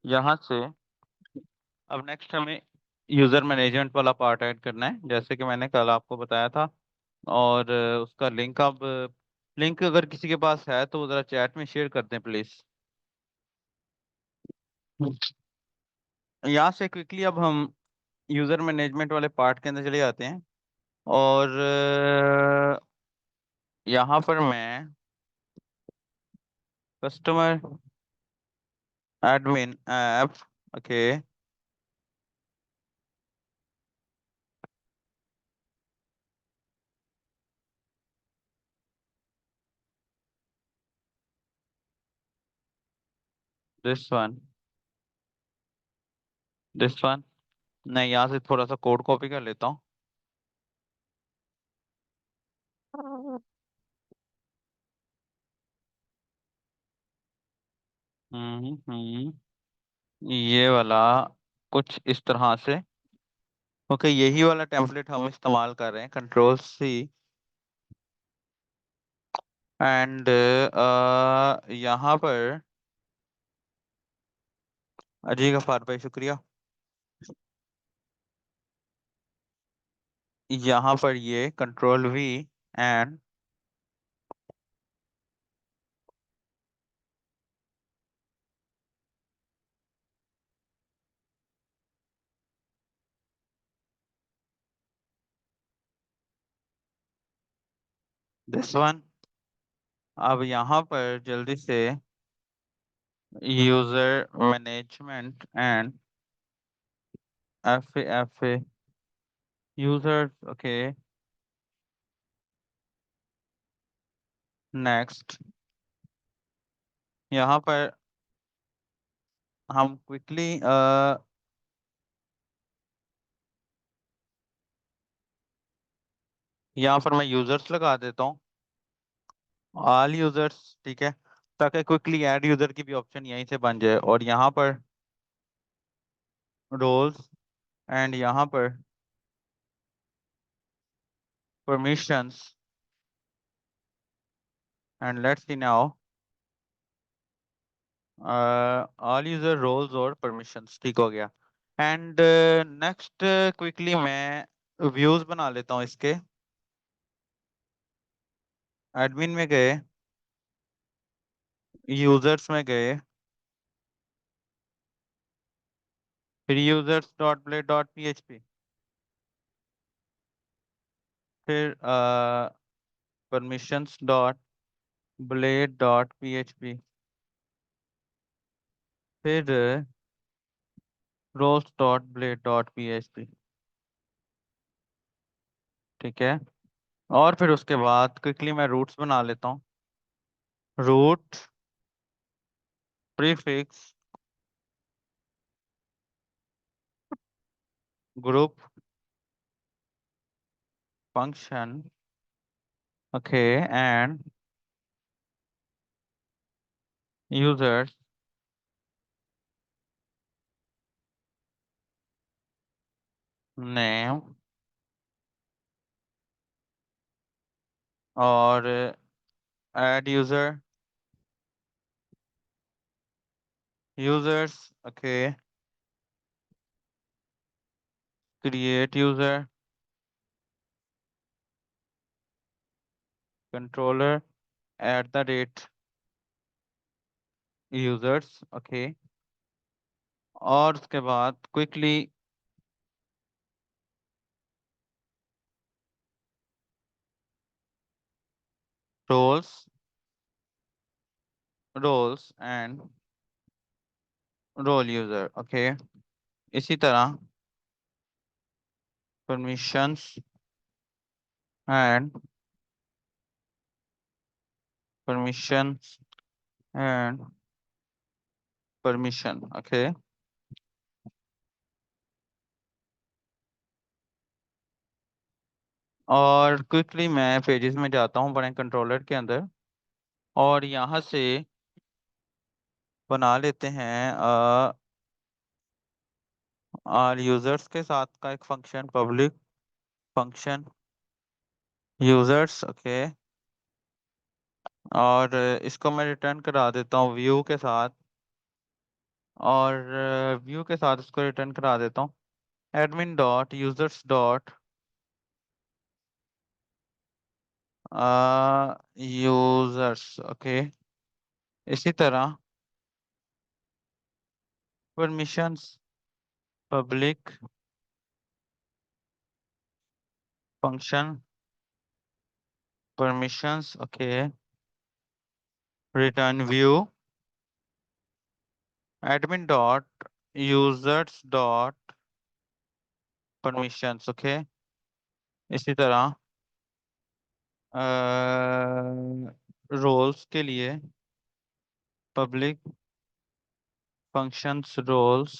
यहाँ से अब नेक्स्ट हमें यूजर मैनेजमेंट वाला पार्ट ऐड करना है, जैसे कि मैंने कल आपको बताया था। और उसका लिंक अब लिंक अगर किसी के पास है तो वो जरा चैट में शेयर कर दें प्लीज। यहाँ से क्विकली अब हम यूजर मैनेजमेंट वाले पार्ट के अंदर चले जाते हैं। और यहाँ पर मैं customer admin app, okay, this one, this one. नहीं, यहाँ से थोड़ा सा कोड कॉपी कर लेता हूँ। ये वाला कुछ इस तरह से। ओके, यही वाला टेम्पलेट हम इस्तेमाल कर रहे हैं, Ctrl+C। एंड यहाँ पर अजी गफार भाई शुक्रिया। यहाँ पर ये Ctrl+V एंड दिस वन। अब यहाँ पर जल्दी से user management and F user, okay, next. यहाँ पर हम क्विकली यहाँ पर मैं यूजर्स लगा देता हूँ, ऑल यूजर्स, ठीक है, ताकि क्विकली ऐड यूजर की भी ऑप्शन यहीं से बन जाए। और यहाँ पर रोल्स एंड यहाँ पर permissions and let's see now all user roles और परमिशंस, ठीक हो गया। एंड नेक्स्ट क्विकली मैं व्यूज बना लेता हूँ इसके। एडमिन में गए, यूजर्स में गए, फिर users dot blade dot PHP, फिर permissions dot blade dot PHP, फिर roles dot blade dot PHP, ठीक है। और फिर उसके बाद क्विकली मैं रूट्स बना लेता हूँ। Route prefix group function, okay, and users name और add user users, okay, create user controller at the rate users, okay. और उसके बाद quickly roles roles and role user, okay. इसी तरह permissions and permissions and permission, okay. और quickly मैं pages में जाता हूँ बड़े कंट्रोलर के अंदर, और यहाँ से बना लेते हैं ऑल यूजर्स के साथ का एक function, public function users, okay. और इसको मैं रिटर्न करा देता हूँ व्यू के साथ, और व्यू के साथ इसको रिटर्न करा देता हूँ। Admin dot users dot users, okay. इसी तरह permissions public function permissions, okay. Return view admin dot users dot permissions, okay. इसी तरह रोल्स के लिए पब्लिक फंक्शंस रोल्स,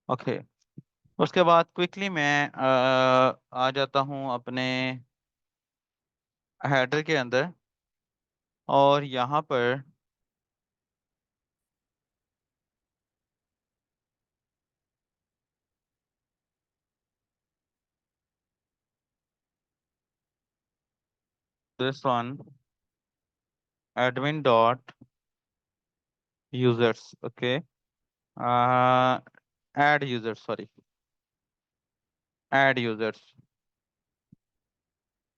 ओके। उसके बाद क्विकली मैं आ जाता हूँ अपने हेडर के अंदर, और यहाँ पर this one admin dot users, okay. Add users, sorry, add users,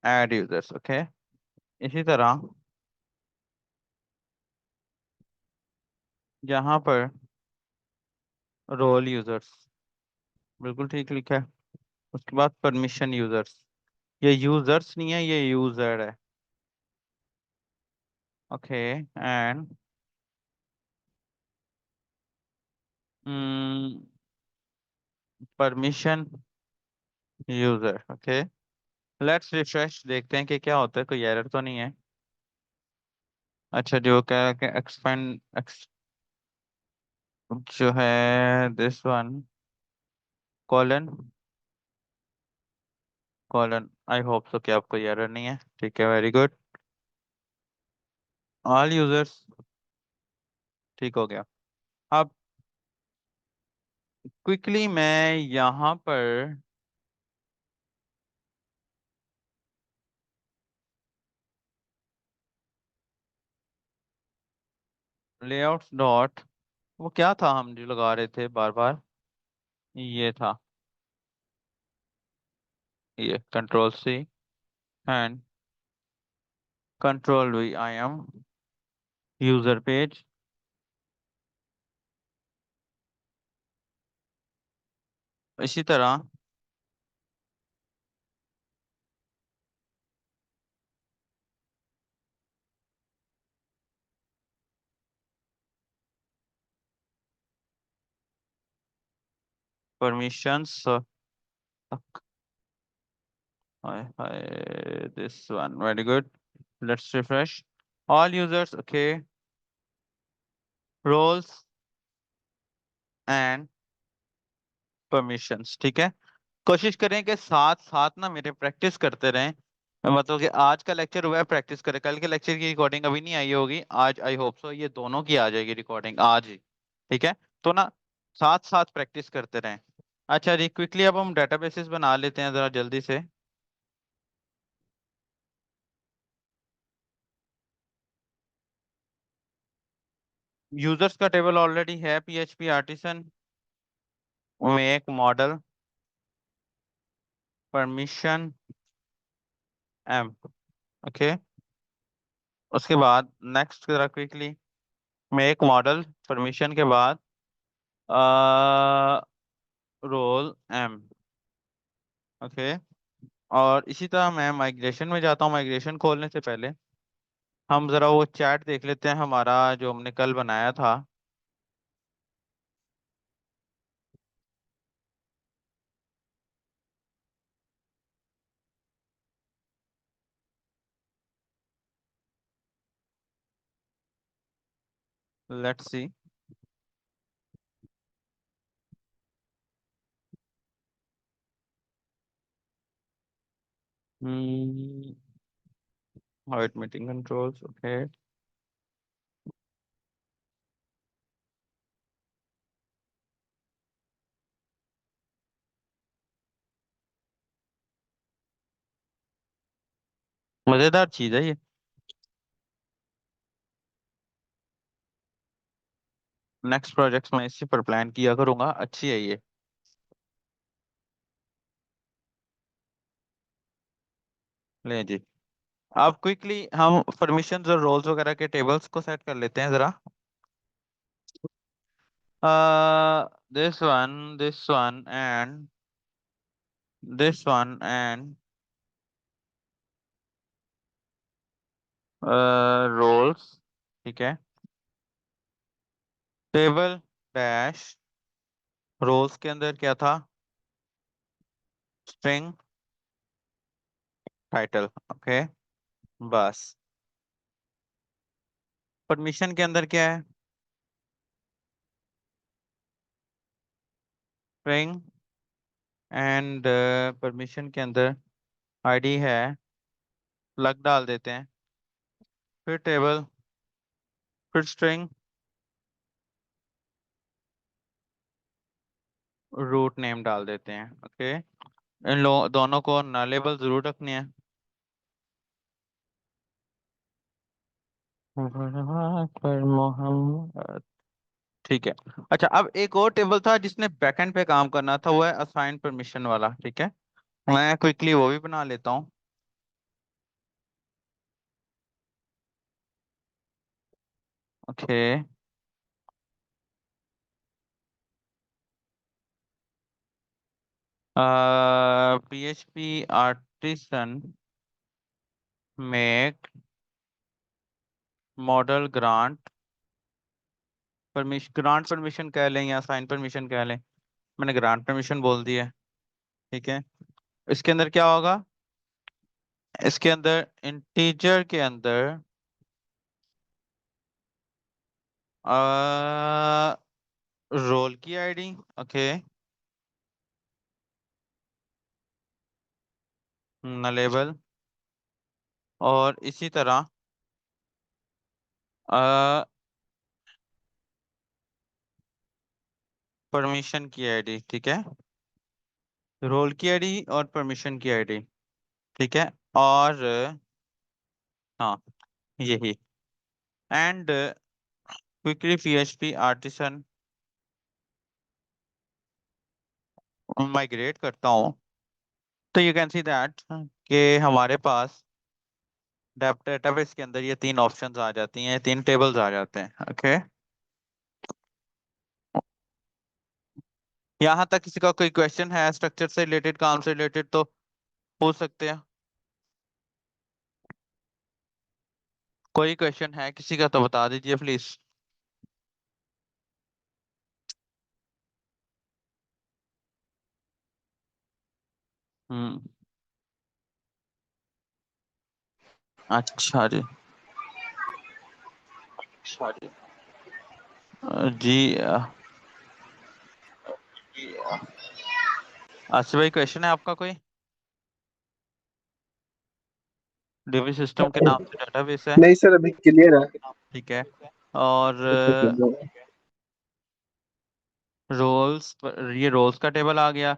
add users, okay. इसी तरह यहाँ पर रोल यूजर्स, बिल्कुल ठीक लिखा है। उसके बाद परमिशन यूजर्स, ये यूजर्स नहीं है, ये यूजर है, okay. And permission user, okay. Let's refresh, देखते हैं कि क्या होता है, कोई एरर तो नहीं है। अच्छा, जो क्या है एक्सपेंड जो है this one colon colon, I hope so कि आपको एरर नहीं है, ठीक है, वेरी गुड। ऑल यूजर्स, ठीक हो गया। अब क्विकली मैं यहाँ पर लेआउट्स डॉट, वो क्या था हम जो लगा रहे थे बार बार, ये था, ये control C and control V, I am user page. इसी तरह permissions, this one, very good. Let's refresh. All users, okay. Roles and permissions, ठीक है। कोशिश करें कि साथ साथ ना मेरे प्रैक्टिस करते रहें। मतलब कि आज का लेक्चर हुआ है, प्रैक्टिस करें, कल के लेक्चर की रिकॉर्डिंग अभी नहीं आई होगी, आज आई होप सो ये दोनों की आ जाएगी रिकॉर्डिंग आज ही, ठीक है। तो ना साथ साथ प्रैक्टिस करते रहें। अच्छा जी, क्विकली अब हम डेटाबेसेस बना लेते हैं जरा जल्दी से। यूजर्स का टेबल ऑलरेडी है, PHP artisan make model permission M, okay. उसके बाद नेक्स्ट जरा क्विकली मेक मॉडल परमिशन के बाद रोल एम, ओके। और इसी तरह मैं माइग्रेशन में जाता हूँ, माइग्रेशन खोलने से पहले हम जरा वो चैट देख लेते हैं हमारा जो हमने कल बनाया था। Let's see. Height meeting controls, okay. मजेदार चीज है ये। नेक्स्ट प्रोजेक्ट में इसी पर प्लान किया करूंगा, अच्छी है ये। ले जी। अब क्विकली हम परमिशंस और रोल्स वगैरह के टेबल्स को सेट कर लेते हैं जरा। This one and this one and roles. ठीक है। टेबल डैश रोल्स के अंदर क्या था? String title. ओके। बस। परमिशन के अंदर क्या है? स्ट्रिंग एंड परमिशन के अंदर आईडी है, लग डाल देते हैं। फिर टेबल, फिर स्ट्रिंग, रूट नेम डाल देते हैं। ओके। इन दोनों को नॉलेबल जरूर रखनी है। पर मोहम्मद। ठीक है। अच्छा, अब एक और टेबल था जिसने बैकएंड पे काम करना था, वो है असाइन परमिशन वाला। ठीक है, मैं क्विकली वो भी बना लेता हूँ। Okay. PHP artisan make model grant permission, grant permission कह लें या साइन परमिशन कह लें। मैंने ग्रांट परमिशन बोल दिया है। ठीक है। इसके अंदर क्या होगा? इसके अंदर इंटीजर के अंदर रोल की आईडी। ओके। लेबल। और इसी तरह परमिशन की आईडी। ठीक है। रोल की आईडी और परमिशन की आईडी। ठीक है। और हाँ, यही। And quickly PHP artisan migrate करता हूँ, तो यू कैन सी दैट कि हमारे पास डेटाबेस के अंदर ये तीन ऑप्शंस आ जाती हैं, तीन टेबल्स आ जाते हैं। ओके। यहाँ तक किसी का कोई क्वेश्चन है स्ट्रक्चर से रिलेटेड, काम से रिलेटेड, तो पूछ सकते हैं। कोई क्वेश्चन है किसी का तो बता दीजिए प्लीज। हम्म। अच्छा जी। अच्छा जी। जी आसिफ भाई, क्वेश्चन है आपका कोई? डीबी सिस्टम के नाम से डेटाबेस है। नहीं सर, अभी क्लियर है। ठीक है। और रोल्स, ये रोल्स का टेबल आ गया,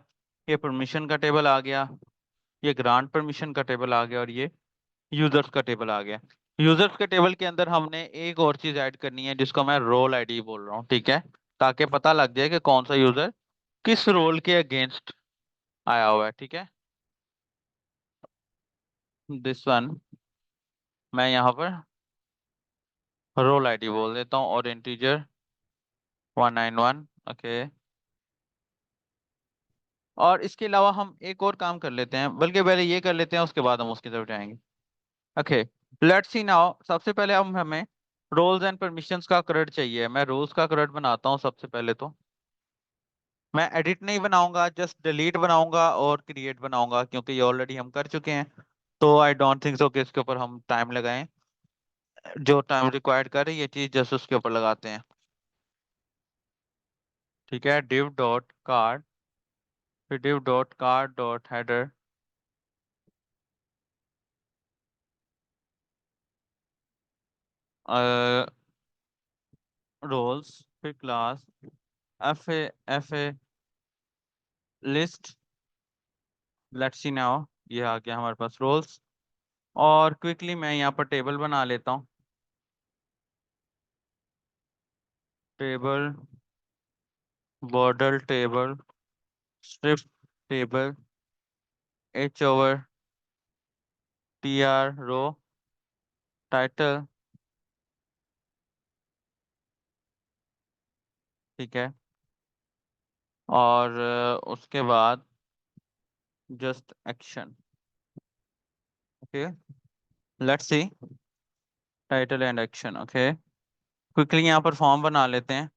ये परमिशन का टेबल आ गया, ये ग्रांट परमिशन का टेबल आ गया, और ये यूजर्स का टेबल आ गया। यूजर्स के टेबल के अंदर हमने एक और चीज ऐड करनी है जिसको मैं रोल आईडी बोल रहा हूँ। ठीक है, ताकि पता लग जाए कि कौन सा यूजर किस रोल के अगेंस्ट आया हुआ है। ठीक है। दिस वन, मैं यहाँ पर रोल आईडी बोल देता हूँ और इंटीजर 191। ओके। और इसके अलावा हम एक और काम कर लेते हैं, बल्कि पहले ये कर लेते हैं, उसके बाद हम उसकी तरफ जाएंगे। ओके। लेट्स सी नाउ, सबसे पहले हम हमें रोल्स एंड परमिशंस का CRUD चाहिए। मैं रोल्स का CRUD बनाता हूँ सबसे पहले तो। मैं एडिट नहीं बनाऊंगा, जस्ट डिलीट बनाऊंगा और क्रिएट बनाऊंगा, क्योंकि ये ऑलरेडी हम कर चुके हैं। तो आई डोंट थिंक सो कि इसके ऊपर हम टाइम लगाएं। जो टाइम रिक्वायर्ड करे ये चीज जस्ट उसके ऊपर लगाते हैं। ठीक है। div डॉट कार्ड, फिर div dot card dot header, roles, फिर class F A list. Let's see now, ये आ गया हमारे पास रोल्स। और क्विकली मैं यहाँ पर टेबल बना लेता हूँ। Table, border table, strip table, H/TR रो, टाइटल। ठीक है। और उसके बाद just action. Okay, let's see. Title and action. Okay, quickly यहाँ पर फॉर्म बना लेते हैं।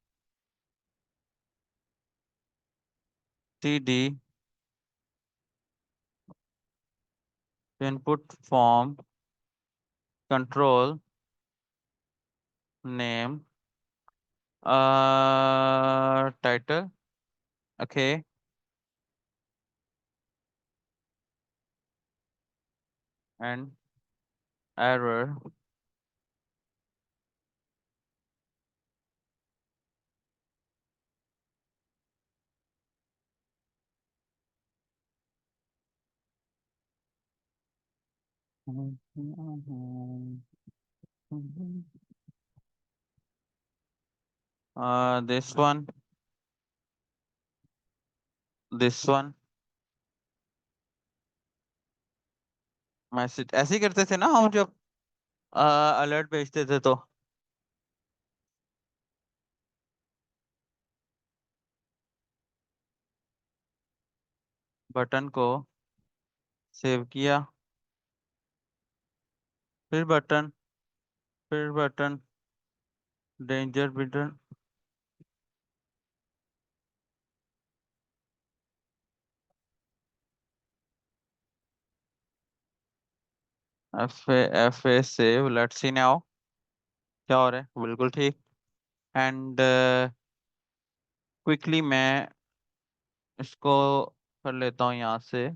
TD input form control name title. Okay, and error. This one, this one. Message ऐसे ही करते थे ना हम जब अलर्ट भेजते थे तो। बटन को सेव किया, फिर बटन, फिर button, danger button. F A save, let's see now क्या हो रहा है। बिल्कुल ठीक। एंड क्विकली मैं इसको कर लेता हूँ यहाँ से।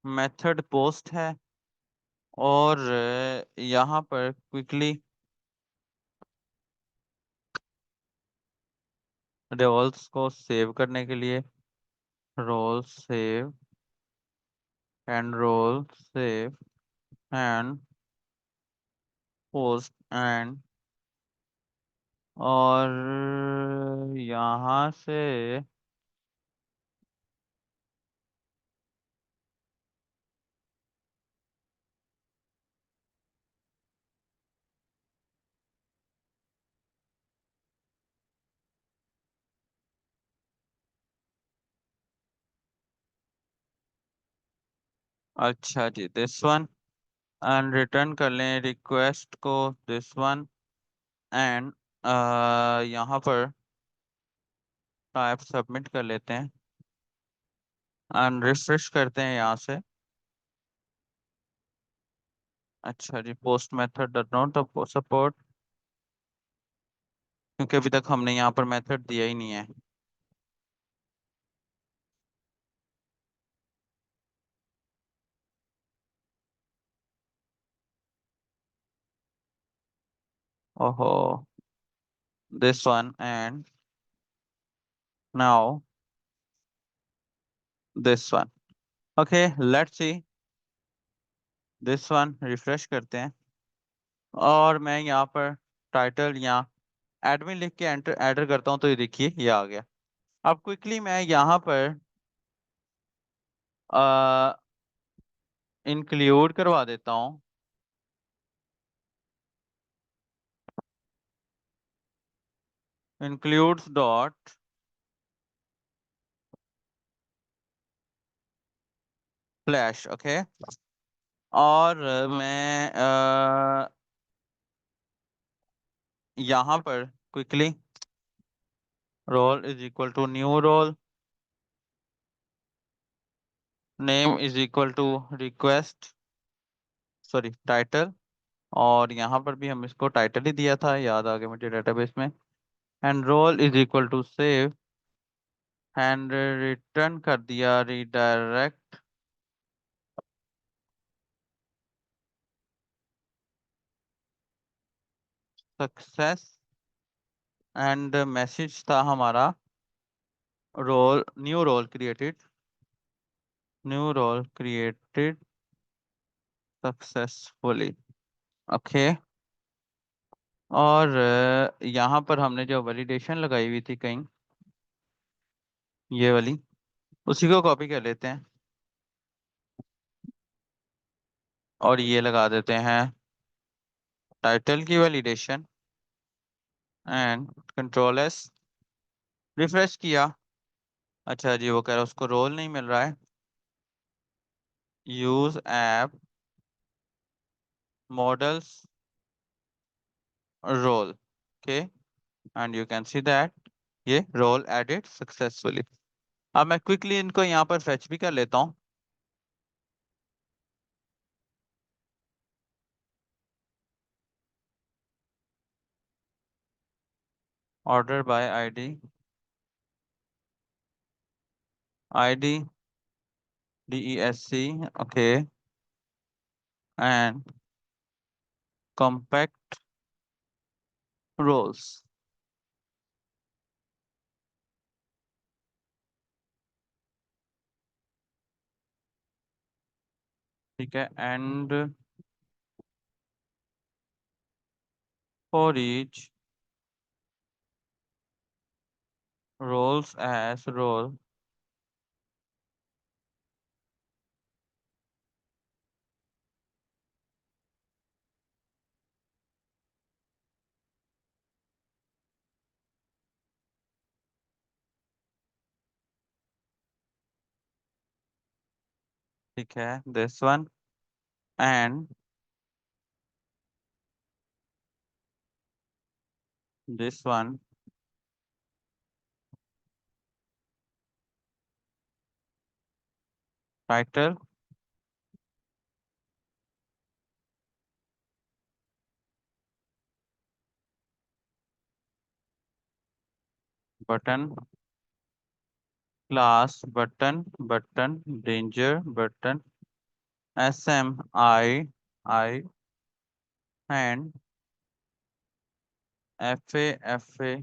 मेथड पोस्ट है, और यहाँ पर क्विकली रोल्स को सेव करने के लिए role save, and role save, and post and. और यहाँ से अच्छा जी, दिस वन। एंड रिटर्न कर लें रिक्वेस्ट को, दिस वन। एंड यहाँ पर टाइप सबमिट कर लेते हैं, एंड रिफ्रेश करते हैं यहाँ से। अच्छा जी, post method does not support, क्योंकि अभी तक हमने यहाँ पर मेथड दिया ही नहीं है। ओहो, this one and now this one. Okay, let's see this one. Refresh करते हैं, और मैं यहाँ पर टाइटल या एडमिन लिख के एंटर एंटर करता हूँ, तो ये देखिए ये आ गया। अब क्विकली मैं यहाँ पर इंक्लूड करवा देता हूँ। Includes dot flash. ओके, और मैं यहाँ पर quickly role is equal to new role, name is equal to request, sorry title. और यहाँ पर भी हम इसको टाइटल ही दिया था, याद आ गया मुझे डेटाबेस में। And role is equal to save, and return कर दिया रिडायरेक्ट सक्सेस। एंड मैसेज था हमारा role, new role created, new role created successfully. Okay. और यहाँ पर हमने जो वैलिडेशन लगाई हुई थी कहीं, ये वाली, उसी को कॉपी कर लेते हैं और ये लगा देते हैं टाइटल की validation and control S. Refresh किया, अच्छा जी वो कह रहा है उसको रोल नहीं मिल रहा है। Use app models role, okay, and you can see that ये रोल एडिट सक्सेसफुली। अब मैं क्विकली इनको यहाँ पर फेच भी कर लेता हूँ। Order by ID, ID DESC, okay, and compact roles. ठीक है, and for each roles as role, ठीक है, this one and this one, title button, class button, button danger button, SMI and FA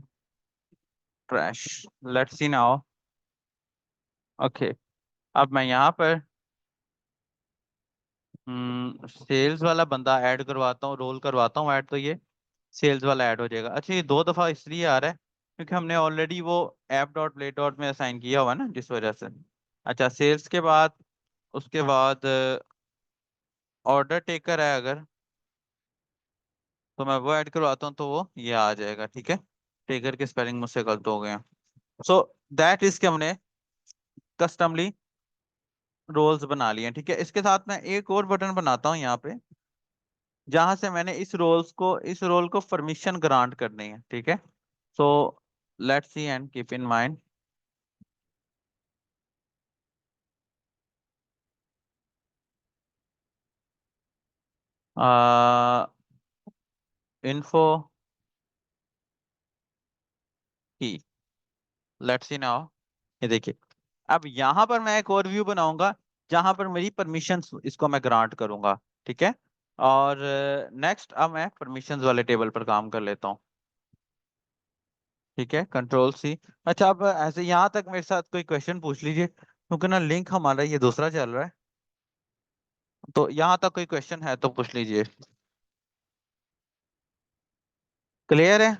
trash. Let's see now. Okay, अब मैं यहाँ पर sales वाला बंदा ऐड करवाता हूँ, रोल करवाता हूँ ऐड, तो ये सेल्स वाला ऐड हो जाएगा। अच्छा ये दो दफा इसलिए आ रहा है क्योंकि हमने ऑलरेडी वो ऐप डॉट प्ले डॉट में असाइन किया हुआ है ना, जिस वजह से। अच्छा सेल्स के बाद, उसके बाद ऑर्डर टेकर है अगर, तो मैं वो ऐड करवाता हूँ तो वो ये आ जाएगा। ठीक है, टेकर के स्पेलिंग मुझसे गलत हो गए हैं। सो दैट इज के हमने कस्टमली रोल्स बना लिए हैं। ठीक है, इसके साथ मैं एक और बटन बनाता हूँ यहाँ पे, जहां से मैंने इस रोल को परमिशन ग्रांट करनी है। ठीक है, so let's see and keep in mind. Info की, लेट्स सी नाउ। ये देखिए, अब यहाँ पर मैं एक और व्यू बनाऊंगा जहां पर मेरी परमिशंस इसको मैं ग्रांट करूंगा। ठीक है, और नेक्स्ट अब मैं परमिशंस वाले टेबल पर काम कर लेता हूँ। ठीक है, कंट्रोल सी। अच्छा अब ऐसे यहाँ तक मेरे साथ कोई क्वेश्चन पूछ लीजिए, क्योंकि ना लिंक हमारा ये दूसरा चल रहा है, तो यहाँ तक कोई क्वेश्चन है तो पूछ लीजिए। क्लियर है?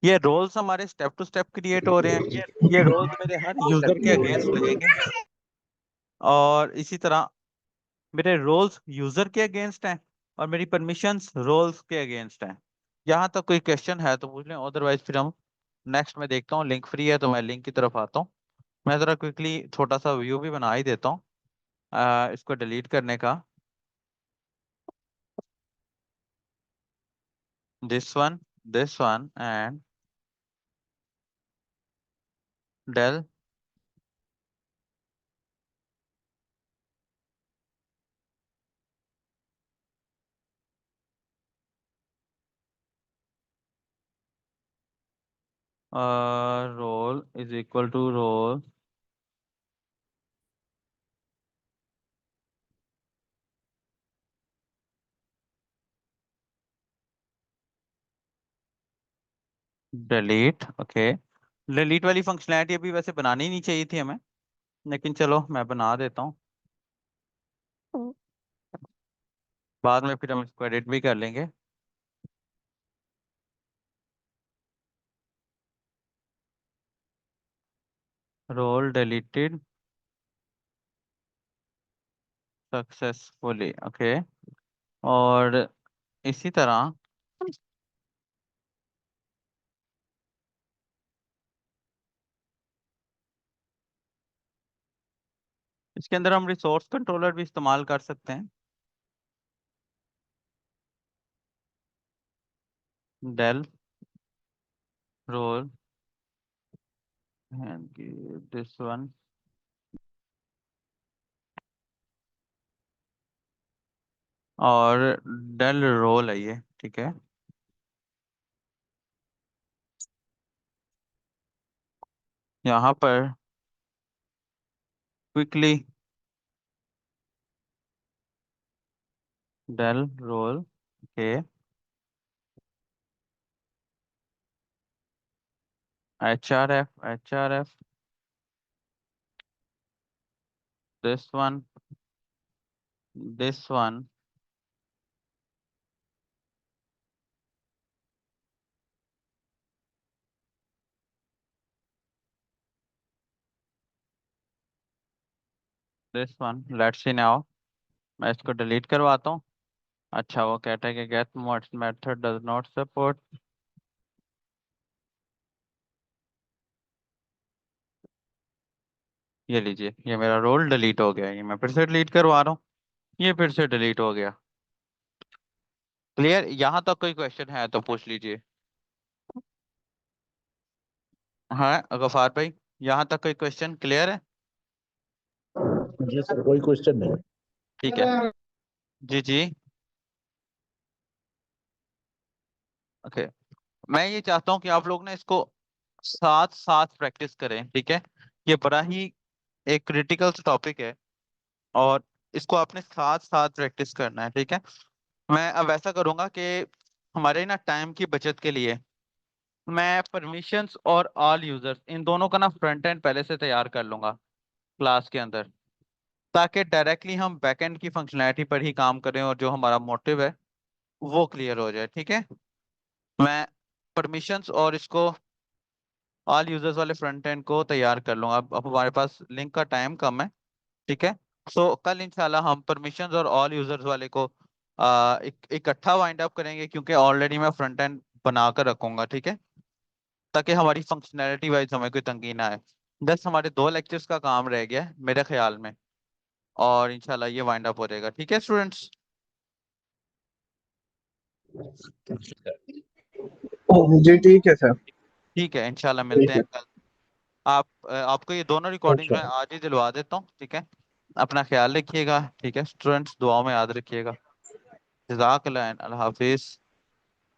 ये रोल्स हमारे स्टेप टू स्टेप क्रिएट हो रहे हैं, ये रोल्स मेरे हर यूजर के अगेंस्ट लगेंगे, और इसी तरह मेरे रोल्स यूजर के अगेंस्ट हैं और मेरी परमिशंस रोल्स के अगेंस्ट हैं। यहाँ तक कोई क्वेश्चन है तो पूछ लें, अदरवाइज फिर हम नेक्स्ट में देखता हूँ। लिंक फ्री है तो मैं लिंक की तरफ आता हूँ। मैं जरा क्विकली छोटा सा व्यू भी बना ही देता हूँ इसको डिलीट करने का। This one, this one and del role is equal to role delete, okay, delete वाली फंक्शनैलिटी अभी वैसे बनानी नहीं चाहिए थी हमें, लेकिन चलो मैं बना देता हूँ। बाद में फिर हम इसको एडिट भी कर लेंगे। Role deleted successfully, okay. और इसी तरह इसके अंदर हम रिसोर्स कंट्रोलर भी इस्तेमाल कर सकते हैं। Del role and this one, और डेल रोल है ये, ठीक है। यहाँ पर क्विकली डेल रोल के H R F this one, this one, this one. Let's see now, मैं इसको डिलीट करवाता हूँ। अच्छा, वो कहता है कि get method does not support. ये लीजिए, ये मेरा रोल डिलीट हो गया, ये मैं फिर से डिलीट करवा रहा हूँ, ये फिर से डिलीट हो गया। क्लियर? यहाँ तक कोई क्वेश्चन है तो पूछ लीजिए। हाँ गफार भाई, यहाँ तक कोई क्वेश्चन क्लियर है? जी सर, कोई क्वेश्चन नहीं। ठीक है। जी जी। ओके, मैं ये चाहता हूँ कि आप लोग ना इसको साथ साथ प्रैक्टिस करें, ठीक है। ये बड़ा ही एक क्रिटिकल टॉपिक है, और इसको आपने साथ साथ प्रैक्टिस करना है, ठीक है। मैं अब ऐसा करूंगा कि हमारे ना टाइम की बचत के लिए मैं परमिशंस और ऑल यूजर्स इन दोनों का ना फ्रंट एंड पहले से तैयार कर लूंगा क्लास के अंदर, ताकि डायरेक्टली हम बैकएंड की फंक्शनैलिटी पर ही काम करें और जो हमारा मोटिव है वो क्लियर हो जाए, ठीक है। मैं परमिशंस और इसको ऑल यूजर्स वाले फ्रंट एंड को तैयार कर लूंगा। अब हमारे पास लिंक का टाइम कम है, ठीक है। सो कल इंशाल्लाह हम परमिशंस और ऑल यूजर्स वाले को इकट्ठा वाइंड अप करेंगे, क्योंकि ऑलरेडी मैं फ्रंट एंड बना कर रखूंगा, ठीक है, ताकि हमारी फंक्शनैलिटी वाइज हमें कोई तंगी ना आए। बस हमारे 2 लेक्चर्स का काम रह गया है मेरे ख्याल में, और इंशाल्लाह ये वाइंड अप हो जाएगा, ठीक है स्टूडेंट्स। जी ठीक है सर। ठीक है, इंशाल्लाह मिलते ठीक हैं है। कल। आपको ये दोनों रिकॉर्डिंग्स अच्छा। मैं आज ही दिलवा देता हूँ, ठीक है। अपना ख्याल रखिएगा, ठीक है स्टूडेंट्स, दुआओं में याद रखिएगा। जज़ाकल्लाह, अल्लाह हाफिज।